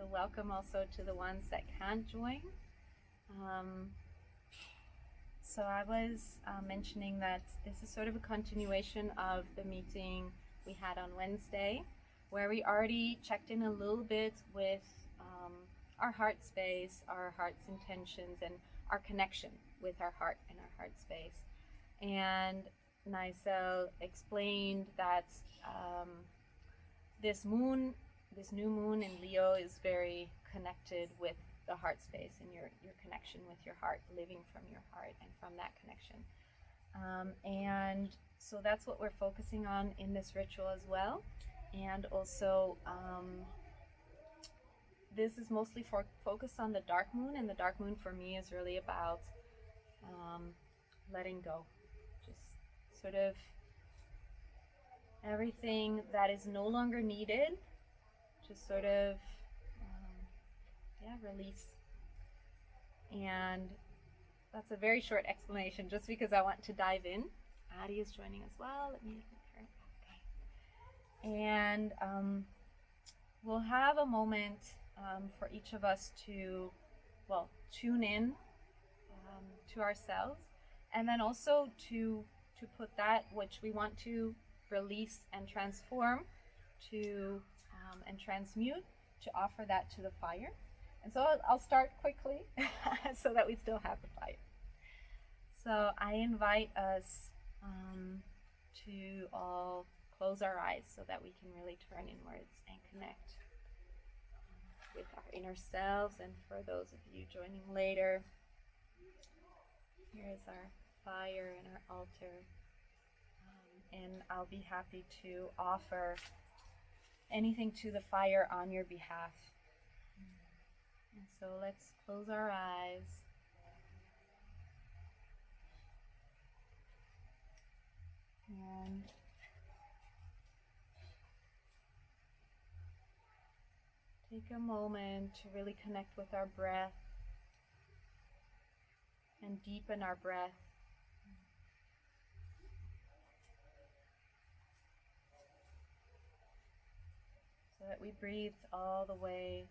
So welcome also to the ones that can't join. So I was mentioning that this is sort of a continuation of the meeting we had on Wednesday, where we already checked in a little bit with our heart space, our heart's intentions, and our connection with our heart and our heart space. And Nigel explained that this new moon in Leo is very connected with the heart space and your connection with your heart, living from your heart and from that connection. And so that's what we're focusing on in this ritual as well. And also, this is mostly focused on the dark moon, and the dark moon for me is really about letting go. Just sort of everything that is no longer needed, just sort of release. And that's a very short explanation just because I want to dive in. Addie is joining as well. Let me make her. Okay. And we'll have a moment for each of us to, tune in to ourselves, and then also to put that which we want to release and transform to and transmute, to offer that to the fire. And so I'll start quickly so that we still have the fire. So I invite us to all close our eyes so that we can really turn inwards and connect with our inner selves. And for those of you joining later, here is our fire and our altar. And I'll be happy to offer anything to the fire on your behalf. And so let's close our eyes. And take a moment to really connect with our breath and deepen our breath. So that we breathe all the way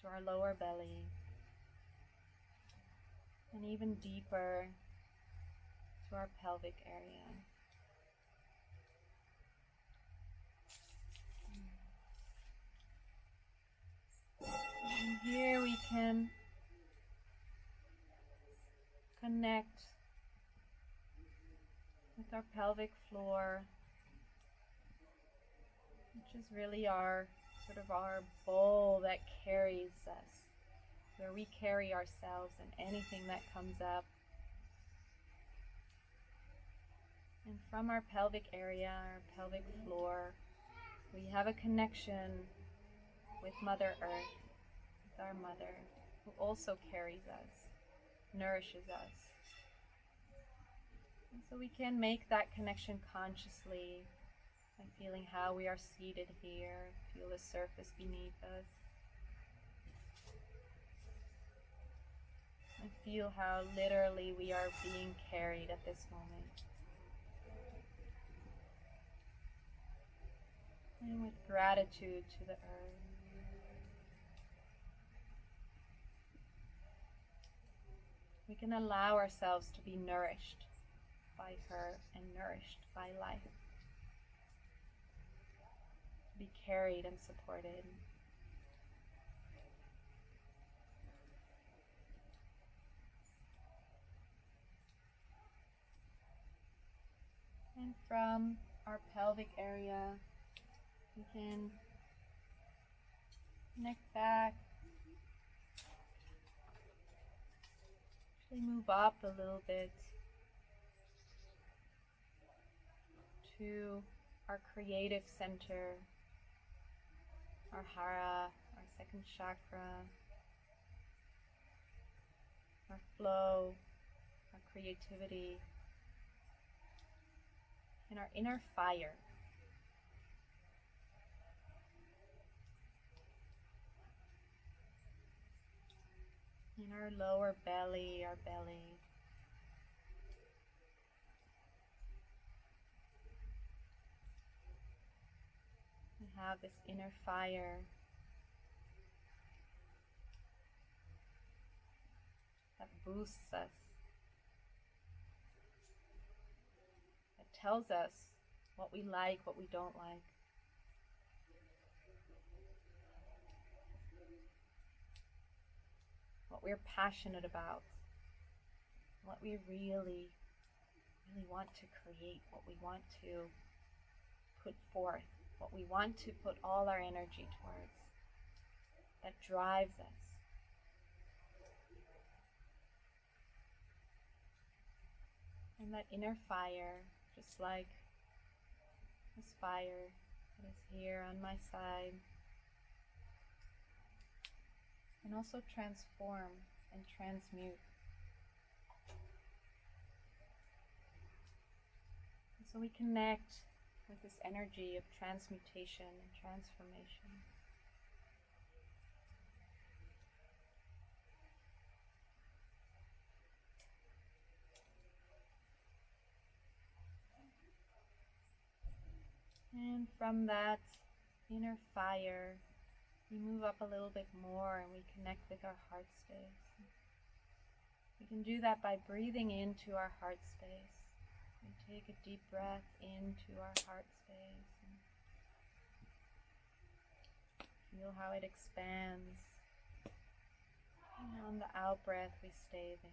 to our lower belly and even deeper to our pelvic area. And here we can connect with our pelvic floor, which is really our bowl that carries us, where we carry ourselves and anything that comes up. And from our pelvic area, our pelvic floor, we have a connection with Mother Earth, with our mother, who also carries us, nourishes us. And so we can make that connection consciously by feeling how we are seated here. Feel the surface beneath us. And feel how literally we are being carried at this moment. And with gratitude to the earth. We can allow ourselves to be nourished by her and nourished by life. Be carried and supported. And from our pelvic area, we can connect back. Actually move up a little bit to our creative center, our hara, our second chakra, our flow, our creativity, and our inner fire. In our lower belly, our belly. We have this inner fire boosts us, that tells us what we like, what we don't like. What we're passionate about, what we really want to create, what we want to put forth, what we want to put all our energy towards, that drives us. And that inner fire, just like this fire that is here on my side, can also transform and transmute. And so we connect with this energy of transmutation and transformation. And from that inner fire, we move up a little bit more and we connect with our heart space. We can do that by breathing into our heart space. We take a deep breath into our heart space and feel how it expands. And on the out breath, we stay there.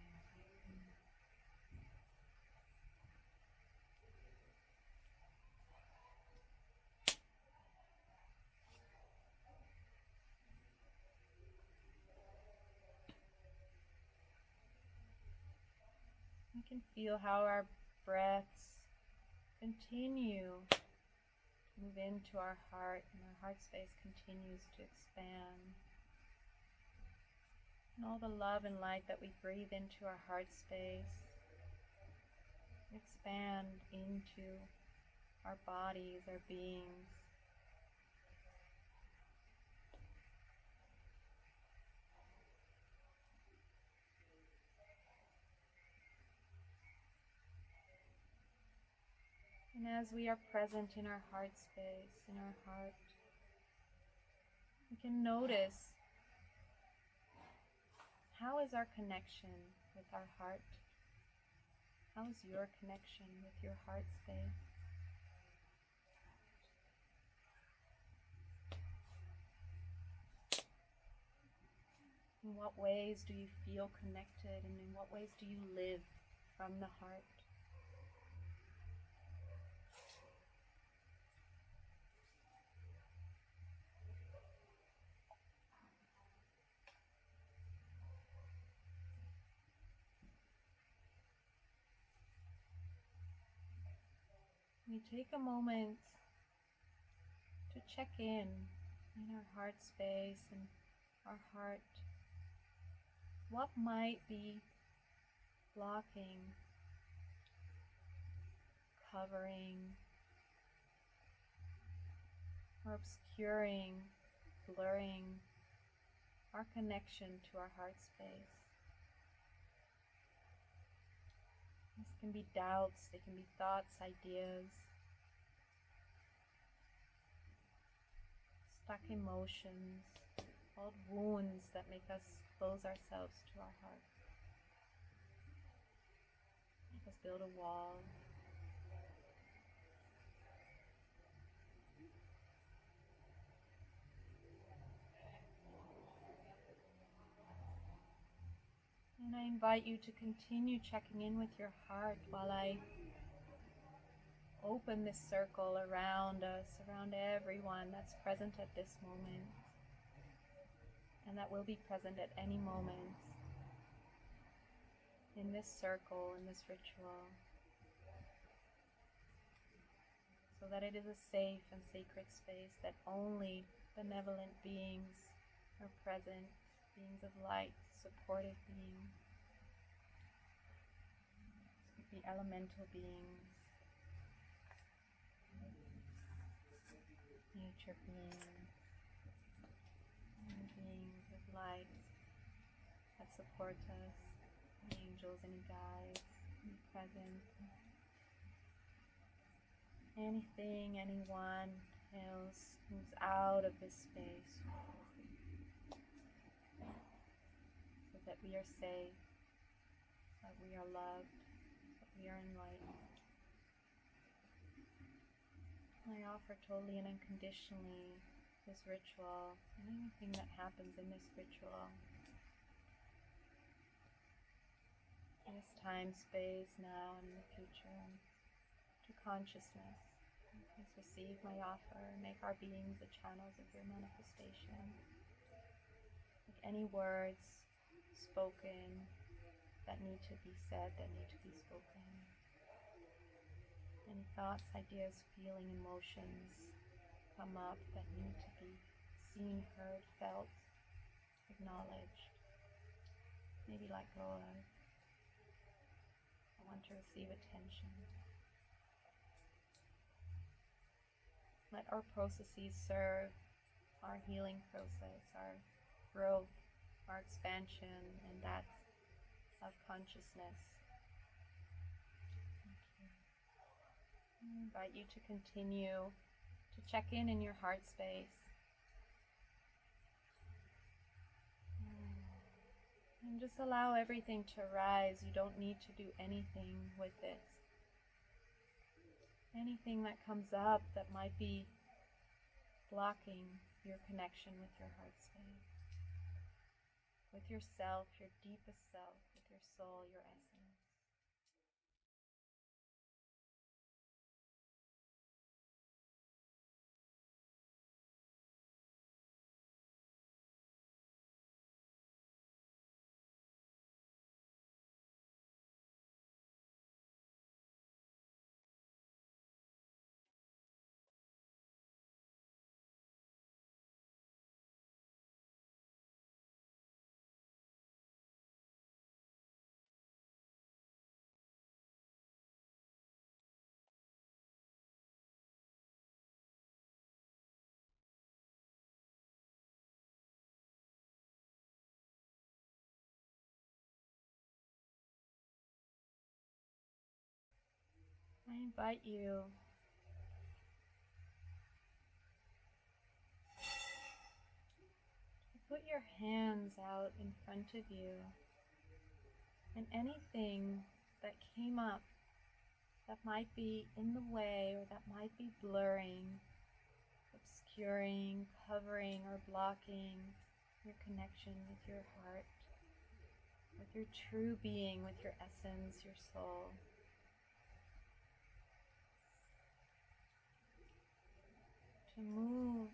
We can feel how our breaths continue to move into our heart, and our heart space continues to expand. And all the love and light that we breathe into our heart space expand into our bodies, our beings. And as we are present in our heart space, in our heart, we can notice, how is our connection with our heart? How is your connection with your heart space? In what ways do you feel connected, and in what ways do you live from the heart? We take a moment to check in our heart space and our heart. What might be blocking, covering, or obscuring, blurring our connection to our heart space? This can be doubts, they can be thoughts, ideas, stuck emotions, old wounds that make us close ourselves to our heart, make us build a wall. And I invite you to continue checking in with your heart while I open this circle around us, around everyone that's present at this moment, and that will be present at any moment in this circle, in this ritual, so that it is a safe and sacred space, that only benevolent beings are present, beings of light, supportive beings. This could be elemental beings, nature beings, and beings of light that support us, angels and guides, and present. Anything, anyone else moves out of this space, so that we are safe, that we are loved, that we are enlightened. I offer totally and unconditionally this ritual and anything that happens in this ritual. This time, space, now, and in the future, to consciousness. Please receive my offer and make our beings the channels of your manifestation. Like any words spoken that need to be said, that need to be spoken. Any thoughts, ideas, feeling, emotions come up that need to be seen, heard, felt, acknowledged, maybe let go of. I want to receive attention. Let our processes serve our healing process, our growth, our expansion, and that of consciousness. I invite you to continue to check in your heart space. And just allow everything to rise. You don't need to do anything with it. Anything that comes up that might be blocking your connection with your heart space, with yourself, your deepest self, with your soul, your essence. I invite you to put your hands out in front of you, and anything that came up that might be in the way or that might be blurring, obscuring, covering, or blocking your connection with your heart, with your true being, with your essence, your soul. To move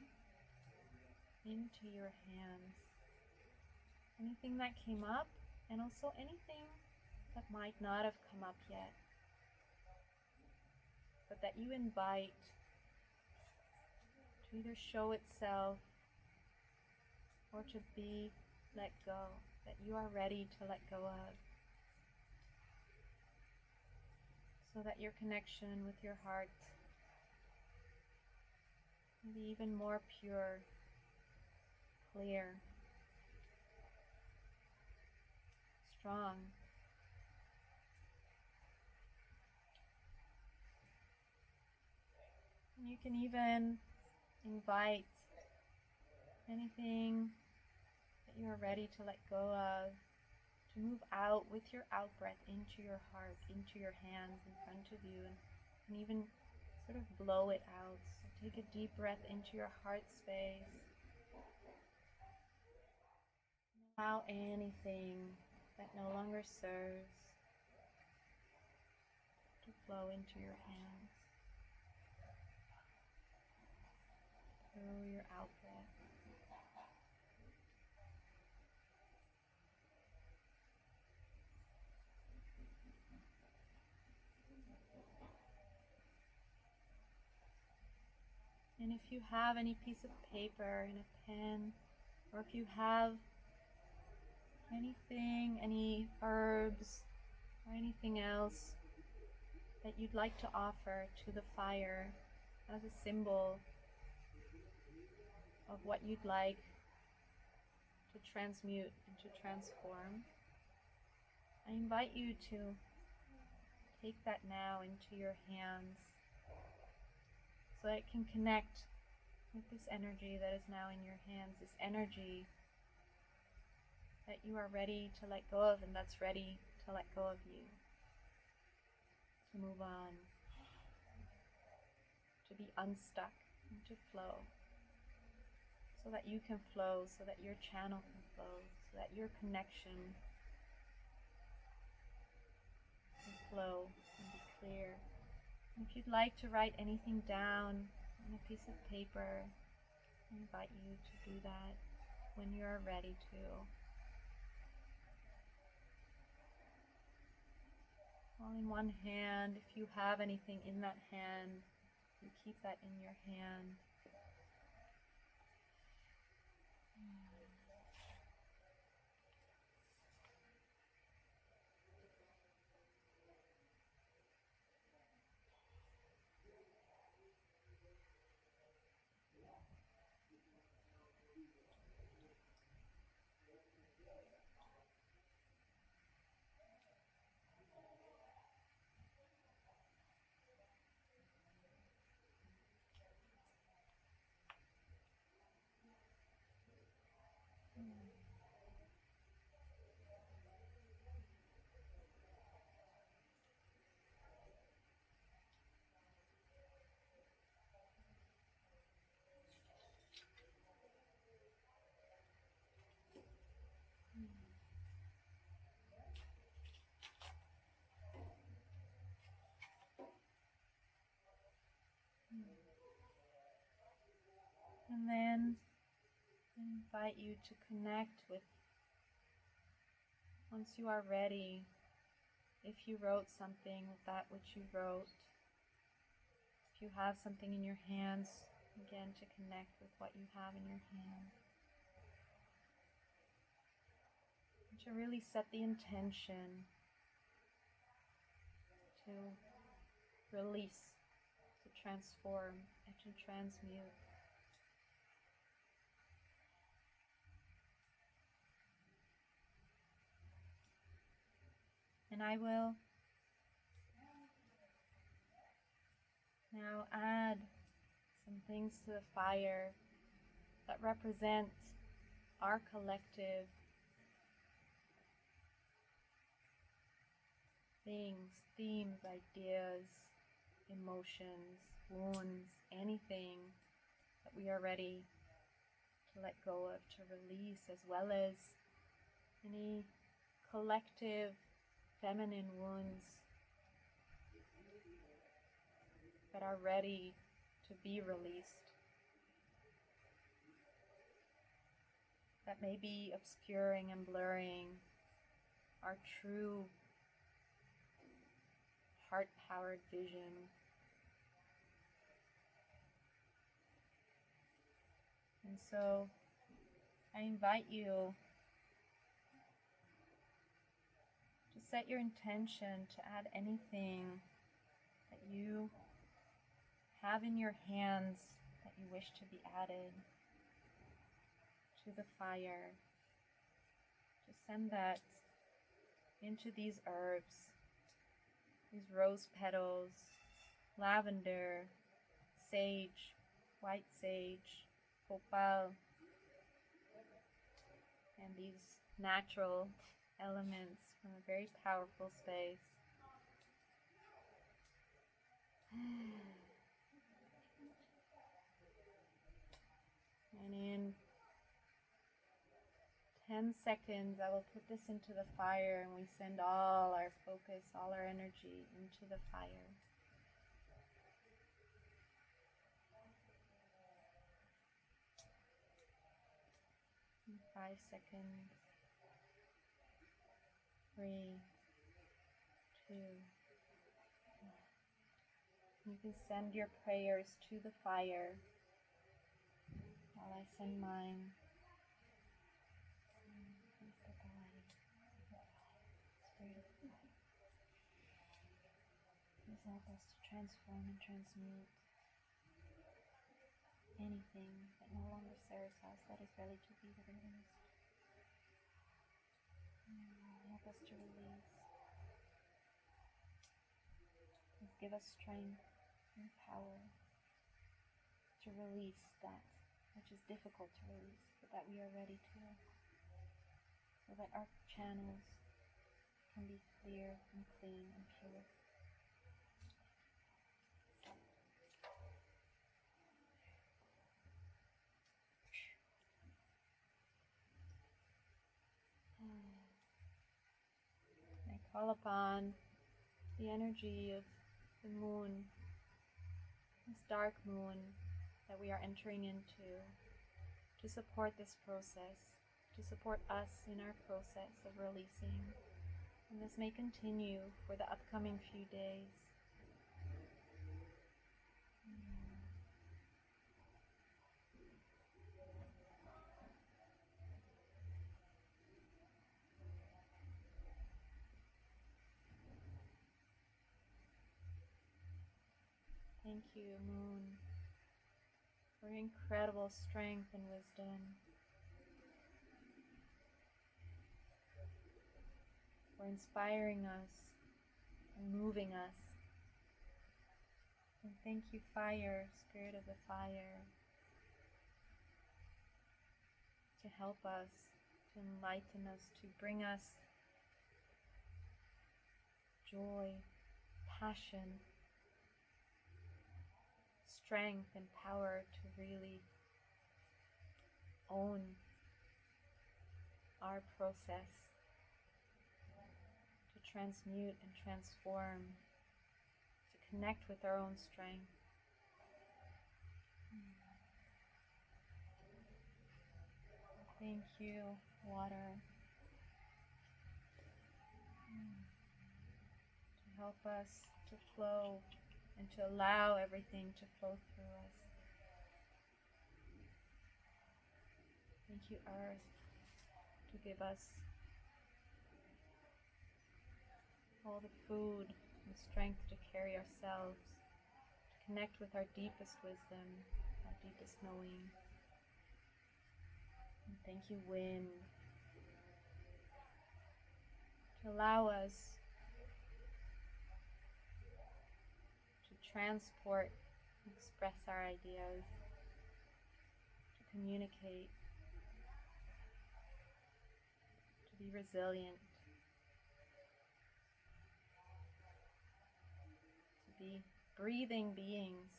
into your hands. Anything that came up, and also anything that might not have come up yet, but that you invite to either show itself or to be let go, that you are ready to let go of, so that your connection with your heart can be even more pure, clear, strong. And you can even invite anything that you are ready to let go of to move out with your out breath into your heart, into your hands in front of you, and even sort of blow it out. So take a deep breath into your heart space. Allow anything that no longer serves to flow into your hands through your out breath. And if you have any piece of paper and a pen, or if you have anything, any herbs, or anything else that you'd like to offer to the fire as a symbol of what you'd like to transmute and to transform, I invite you to take that now into your hands so that it can connect with this energy that is now in your hands, this energy that you are ready to let go of and that's ready to let go of you, to move on, to be unstuck, and to flow, so that you can flow, so that your channel can flow, so that your connection can flow and be clear. And if you'd like to write anything down on a piece of paper, I invite you to do that when you're ready to. All in one hand. If you have anything in that hand, you keep that in your hand. And then I invite you to connect with, once you are ready, if you wrote something, with that which you wrote. If you have something in your hands, again, to connect with what you have in your hand. And to really set the intention to release, to transform, and to transmute. And I will now add some things to the fire that represent our collective things, themes, ideas, emotions, wounds, anything that we are ready to let go of, to release, as well as any collective feminine wounds that are ready to be released, that may be obscuring and blurring our true heart-powered vision. And so I invite you to set your intention to add anything that you have in your hands that you wish to be added to the fire. To send that into these herbs, these rose petals, lavender, sage, white sage, copal, and these natural elements from a very powerful space. And in 10 seconds, I will put this into the fire, and we send all our focus, all our energy into the fire. In 5 seconds. 3, 2, 1. You can send your prayers to the fire while I send mine. Please help us to transform and transmute anything that no longer serves us, that is ready to be released. Help us to release. Please give us strength and power to release that which is difficult to release, but that we are ready to, so that our channels can be clear and clean and pure. I call upon the energy of the moon, this dark moon that we are entering into, to support this process, to support us in our process of releasing. And this may continue for the upcoming few days. Thank you, Moon, for your incredible strength and wisdom. For inspiring us and moving us. And thank you, Fire, Spirit of the Fire, to help us, to enlighten us, to bring us joy, passion, strength and power to really own our process, to transmute and transform, to connect with our own strength. Thank you, water, to help us to flow and to allow everything to flow through us. Thank you, Earth, to give us all the food and strength to carry ourselves, to connect with our deepest wisdom, our deepest knowing. And thank you, Wind, to allow us to transport and express our ideas, to communicate, to be resilient, to be breathing beings.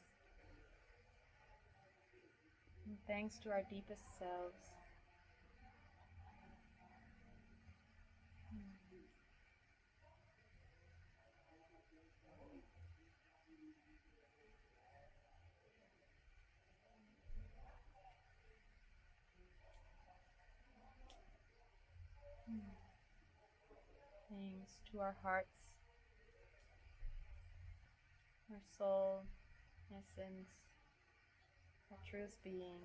And thanks to our deepest selves. Thanks to our hearts, our soul, essence, our truest being,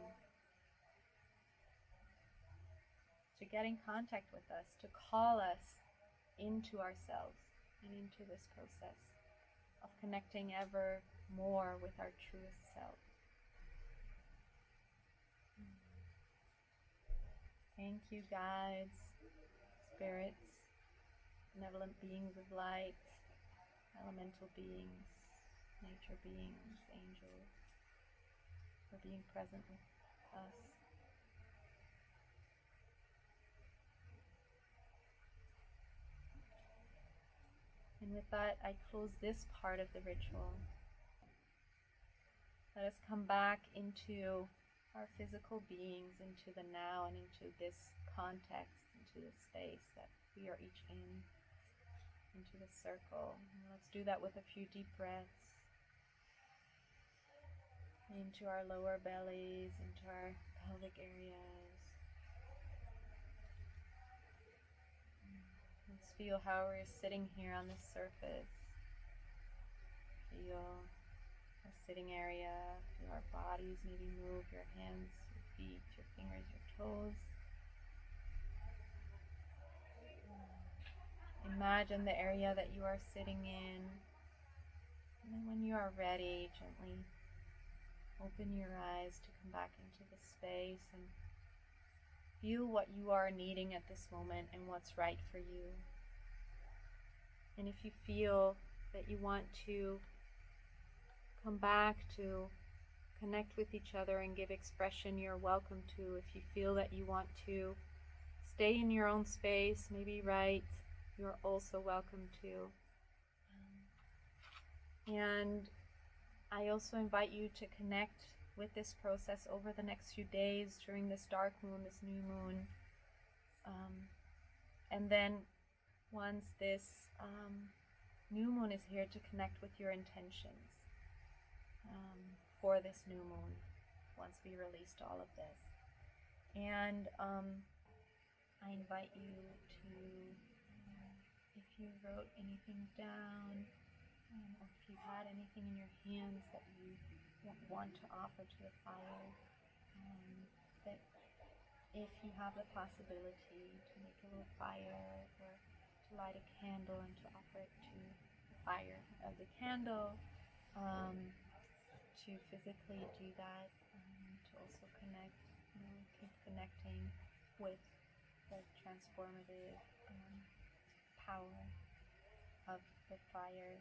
to get in contact with us, to call us into ourselves and into this process of connecting ever more with our truest self. Thank you, guides, spirits, benevolent beings of light, elemental beings, nature beings, angels, for being present with us. And with that, I close this part of the ritual. Let us come back into our physical beings, into the now and into this context, into this space that we are each in, into the circle. And let's do that with a few deep breaths into our lower bellies, into our pelvic areas. Let's feel how we're sitting here on this surface. Feel our sitting area, feel our bodies, maybe move your hands, your feet, your fingers, your toes. Imagine the area that you are sitting in. And then when you are ready, gently open your eyes to come back into the space and feel what you are needing at this moment and what's right for you. And if you feel that you want to come back to connect with each other and give expression, you're welcome to. If you feel that you want to stay in your own space, maybe write you're also welcome to. And I also invite you to connect with this process over the next few days during this dark moon, this new moon. And then once this new moon is here, to connect with your intentions for this new moon once we released all of this. And I invite you to, if you wrote anything down, or if you had anything in your hands that you want to offer to the fire, that if you have the possibility to make a little fire or to light a candle and to offer it to the fire of the candle, to physically do that, to also connect, keep connecting with the transformative power of the fire.